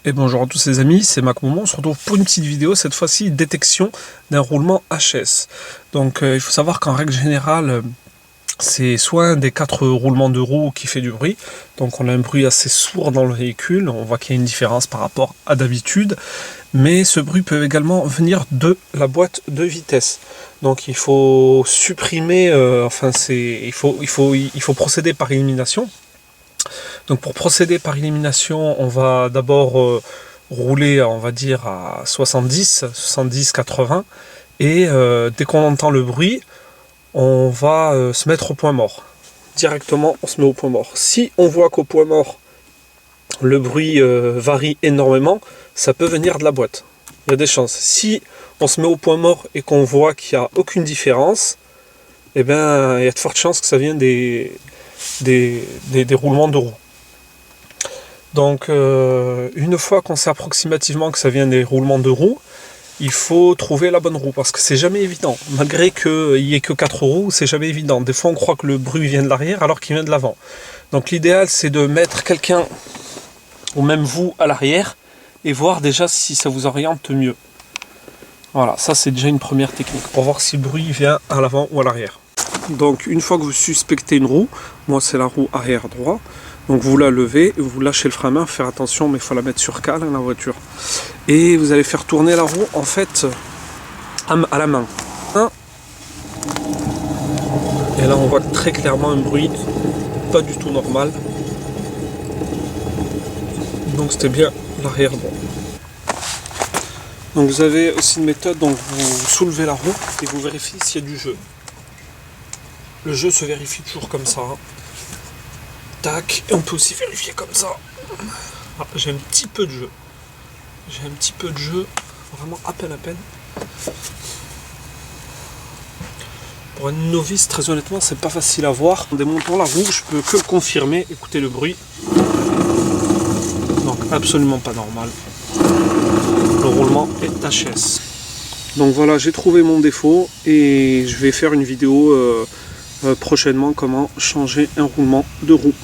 Et bonjour à tous les amis, c'est MacMomo. On se retrouve pour une petite vidéo, cette fois-ci détection d'un roulement HS. Donc il faut savoir qu'en règle générale, c'est soit un des 4 roulements de roues qui fait du bruit, donc on a un bruit assez sourd dans le véhicule, on voit qu'il y a une différence par rapport à d'habitude, mais ce bruit peut également venir de la boîte de vitesse. Donc il faut supprimer, il faut procéder par élimination. Donc pour procéder par élimination, on va d'abord rouler, on va dire, à 70-80, et dès qu'on entend le bruit, on va se mettre au point mort. Directement, on se met au point mort. Si on voit qu'au point mort, le bruit varie énormément, ça peut venir de la boîte. Il y a des chances. Si on se met au point mort et qu'on voit qu'il n'y a aucune différence, eh bien, il y a de fortes chances que ça vienne des roulements de roues. Donc une fois qu'on sait approximativement que ça vient des roulements de roues, il faut trouver la bonne roue, parce que c'est jamais évident. Malgré qu'il n'y ait que 4 roues, c'est jamais évident. Des fois on croit que le bruit vient de l'arrière alors qu'il vient de l'avant. Donc l'idéal c'est de mettre quelqu'un, ou même vous, à l'arrière, et voir déjà si ça vous oriente mieux. Voilà, ça c'est déjà une première technique, pour voir si le bruit vient à l'avant ou à l'arrière. Donc une fois que vous suspectez une roue, moi c'est la roue arrière droit, donc vous la levez, vous lâchez le frein à main, faire attention, mais il faut la mettre sur cale, la voiture. Et vous allez faire tourner la roue en fait à la main. Et là on voit très clairement un bruit pas du tout normal. Donc c'était bien l'arrière droit. Donc vous avez aussi une méthode, donc vous soulevez la roue et vous vérifiez s'il y a du jeu. Le jeu se vérifie toujours comme ça. Tac, et on peut aussi vérifier comme ça. Ah, j'ai un petit peu de jeu. J'ai un petit peu de jeu, vraiment à peine. Pour un novice, très honnêtement, c'est pas facile à voir. En démontant la roue, je peux que le confirmer. Écoutez le bruit. Donc absolument pas normal. Le roulement est HS. Donc voilà, j'ai trouvé mon défaut et je vais faire une vidéo prochainement comment changer un roulement de roue.